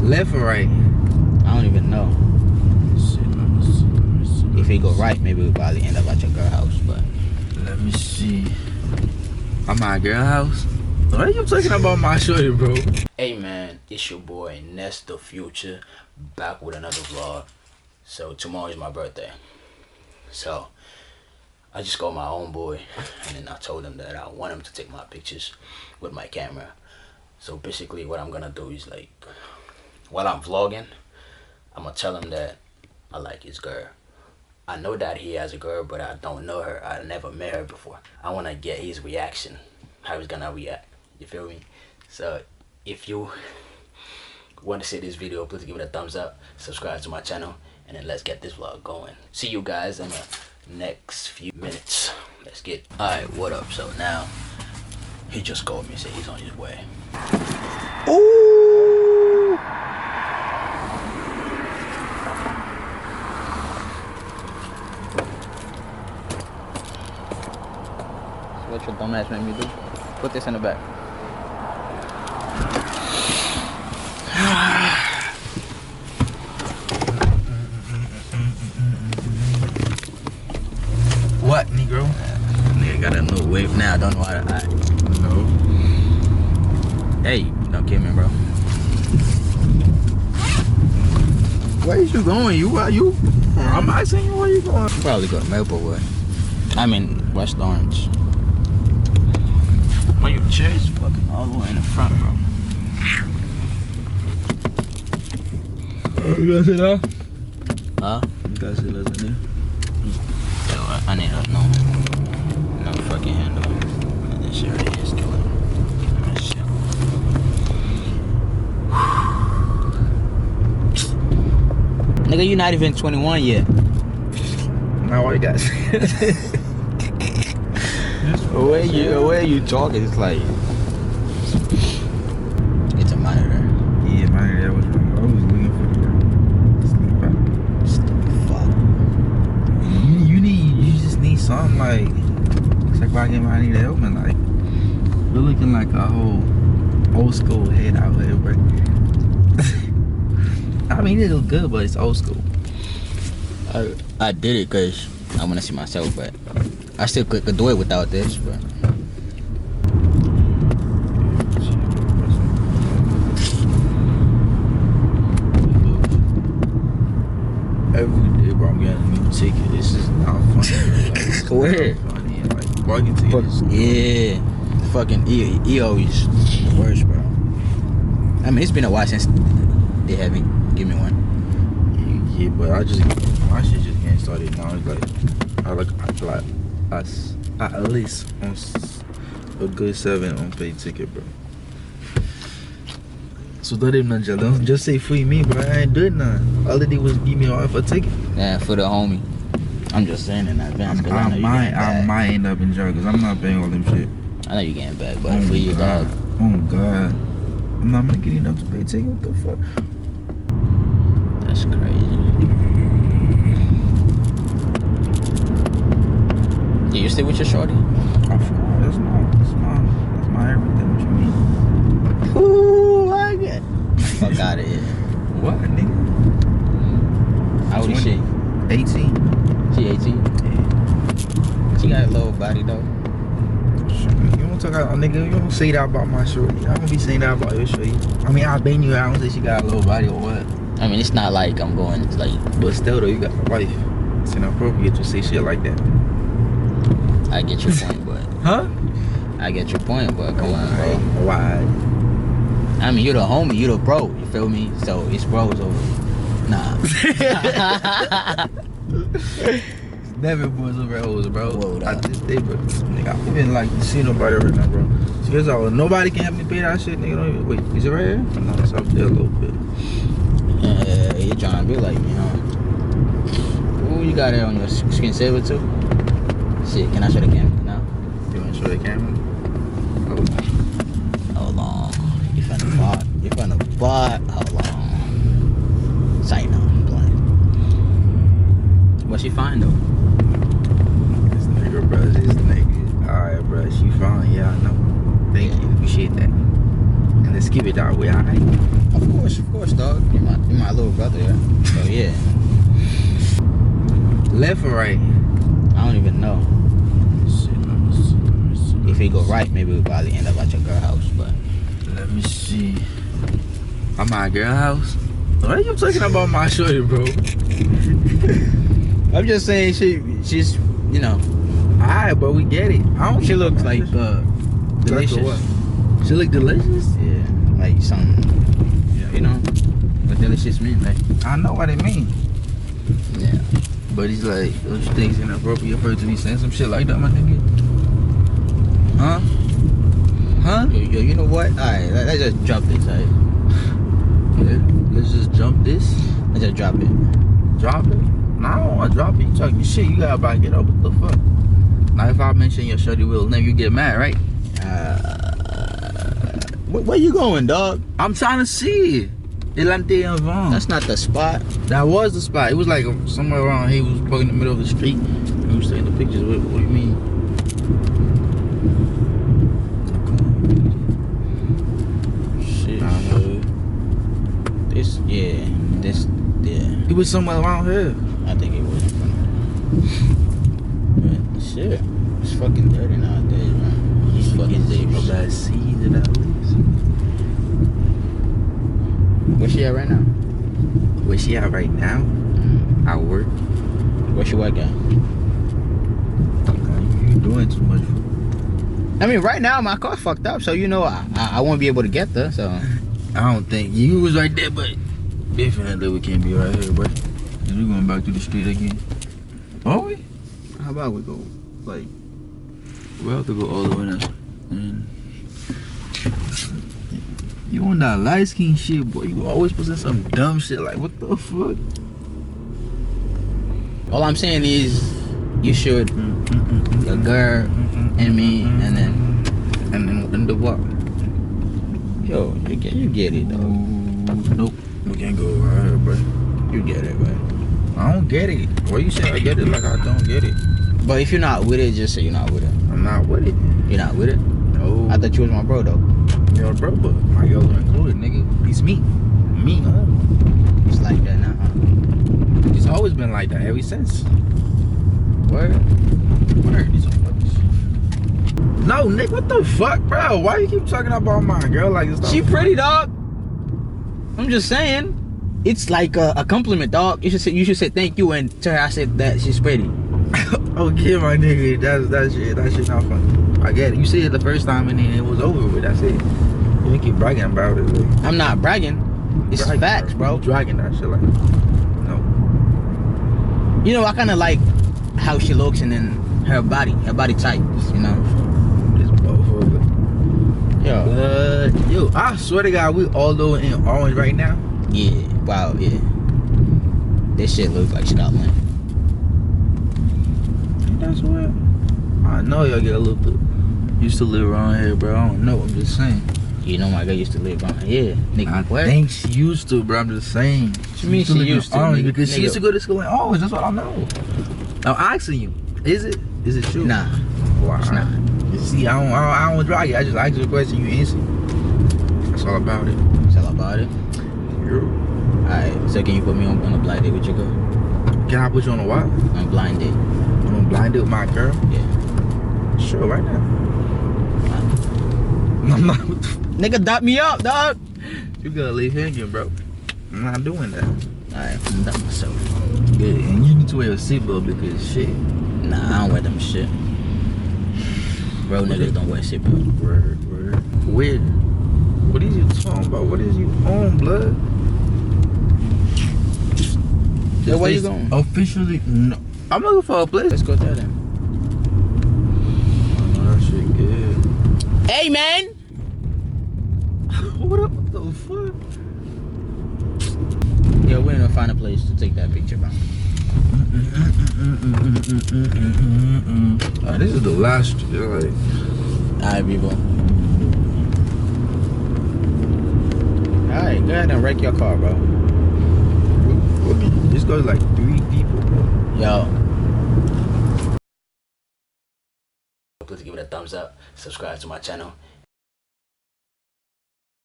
Left or right? I don't even know. If he go right, maybe we'll probably end up at your girl house, but... Let me see. At my girl house? Why are you talking about my shorty, bro? Hey man, it's your boy Nesgton Future, back with another vlog. So tomorrow is my birthday. So I just called my own boy and then I told him that I want him to take my pictures with my camera. So basically what I'm gonna do is, like, while I'm vlogging, I'm gonna tell him that I like his girl. I know that he has a girl, but I don't know her. I never met her before. I wanna get his reaction, how he's gonna react. You feel me? So if you want to see this video, please give it a thumbs up, subscribe to my channel, and then let's get this vlog going. See you guys in the next few minutes. Let's get it. Alright, what up? So now he just called me and said he's on his way. Ooh! So what your dumb ass made me do? Put this in the back. What, Negro? Nigga got a new whip now. I don't know how to act. No. Hey, don't kill me, bro. Where is you going? I'm asking you where you going. Probably go to Maplewood. I mean West Orange. Why your chair is fucking all the way in the front, bro? You gonna sit down? Huh? You gotta sit down there. Yo, I need a no fucking handle. And this shit right here is killing me. That shit. Nigga, you not even 21 yet. Now why you got The way you talking, it's like it's a monitor. Yeah, mine, that was wrong. I was looking for the Stupid fuck. You just need something like, it's like why I need to help me, like, we're looking like a whole old school head out here, bro. I mean, it look good, but it's old school. I did it because I want to see myself, but I still could do it without this, but every day, bro, I'm getting a new ticket. This is not funny. Like, where? Funny. Like, parking tickets. Yeah, fucking EO is the worst, bro. I mean, it's been a while since they haven't give me one. Yeah, but my shit just getting started now. It's like, I like us at least on a good 7 unpaid ticket, bro. So that ain't nothing. Don't just say free me, bro. I ain't doing nothing. All they did was give me an offer ticket. Yeah, for the homie. I'm just saying in advance because I know I might end up in jail because I'm not paying all them shit. I know you getting back, but for you, dog. Oh God, I'm not getting enough to pay ticket. What the fuck? That's crazy. Yeah, you stay with your shorty? That's my everything. What you mean? Ooh, I get. Fuck out of here. What, nigga? How old is she? 18. She 18? Yeah. She got a little body though. You don't talk about, nigga. You don't say that about my shorty. I don't be saying that about your shorty. I mean, I been you. I don't say she got a little body or what. I mean, it's not like I'm going, it's like... But still, though, you got a wife. It's inappropriate to say shit like that. I get your point, but... Huh? I get your point, but come on, bro. Why? I mean, you're the homie, you're the bro, you feel me? So, it's bros over... Nah. Never boys over hoes, bro. Whoa, I just did, but nigga, I don't even like to see nobody right now, bro. Seriously, nobody can help me pay that shit, nigga. Don't even, wait, is it right here? No, it's up there a little bit. Yeah, you trying to be like me, huh? Ooh, you got it on your screensaver too? Shit, can I show the camera now? You wanna show the camera? Hold on. You finna bot. You finna bot. Hold on. Say no, I'm playing. What's she fine though? This nigga, bro, this nigga. Alright, bro, she fine. Yeah, I know. Thank you. Appreciate that. And let's keep it that way, alright? Of course, dog. Yeah. Left or right? I don't even know. Let me see. If we go right, maybe we'll probably end up at your girl house, but Let me see. At my girl house? Why are you talking about my shorty, bro? I'm just saying she's, you know, Alright, bro, we get it. I don't she looks like delicious. What? She look delicious? Yeah, like some, you know, what delicious mean, like. I know what it mean. Yeah. But he's like, don't you think it's inappropriate for her to be saying some shit like that, my nigga? Huh? Huh? Yo, you know what? Alright, let's just drop this, alright? Yeah, let's just jump this. Let's just drop it. Drop it? No, I don't want to drop it. You talking shit. You gotta about get up. What the fuck? Now, if I mention your shorty will name, you get mad, right? Where you going, dog? I'm trying to see. Delante en Vaughn. That's not the spot. That was the spot. It was like somewhere around here. He was probably in the middle of the street. He was taking the pictures. What do you mean? Shit. This, He was somewhere around here. I think it was. But shit, it's fucking dirty nowadays, man. These fucking days. Bad seeds in that place. Where she at right now? Where she at right now? At work. Where she work at? You doing too much. I mean, right now my car's fucked up, so you know I won't be able to get there. So I don't think you was right there, but definitely we can't be right here, bro. And we going back to the street again. Are we? How about we go? Like, we have to go all the way now. And you on that light skin shit, boy. You always posting some dumb shit. Like, what the fuck? all I'm saying is you should your girl and me and then the what? yo you get it though. Nope. We can't go right here, bro. You get it, right? I don't get it. Why you say I get it like I don't get it? But if you're not with it, just say you're not with it. I'm not with it. You're not with it? No. I thought you was my bro though. Yo, bro, but my girls are included, nigga. It's me. Me, huh? It's like that now, huh? It's always been like that ever since. Word? Word. These are fucks. No, Nick, what the fuck, bro? Why you keep talking about my girl like this? She pretty, dog. I'm just saying. It's like a compliment, dog. You should say thank you and tell her I said that she's pretty. Okay, my nigga, that shit not funny. I get it. You said it the first time and then it was over with. That's it. You keep bragging about it. Like, I'm not bragging. It's bragging, facts, bro. You dragging that shit like, no. You know, I kind of like how she looks and then her body type, you know. This motherfucker. Yo. Yo, I swear to God, we all over in orange right now. Yeah. Wow. Yeah. This shit looks like Scotland. That's what. I know y'all get a little bit used to live around here, bro. I don't know. I'm just saying. You know my girl used to live on here, nigga. I What? think she used to, bro. I'm just saying. What you mean she used to? Orange Nigga, because she used to go to school in Orange. That's what I know. I'm asking you. Is it true? Nah. Why? It's not. You see, I don't drag it. I just ask you a question. You answer. That's all about it. It's all about it. Yo. Alright, so can you put me on a blind date with your girl? Can I put you on a what? On a blind date. On a blind date with my girl? Yeah. Sure, right now. I'm not. Nigga, dot me up, dog. You gotta leave hanging, bro. I'm not doing that. Alright, I'm done myself. Good, and you need to wear a seatbelt because shit. Nah, I don't wear them shit. Bro, niggas don't wear seatbelt. Word. Where? What is you talking about? What is you on, blood? Yeah, where you going? Officially, no. I'm looking for a place. Let's go there then. Oh, that shit good. Hey, man! What the fuck? Yeah, we're gonna find a place to take that picture, bro. This is the last. Like, Alright, people. Alright, go ahead and wreck your car, bro. this goes like 3 people, bro. Yo. Please give it a thumbs up, subscribe to my channel,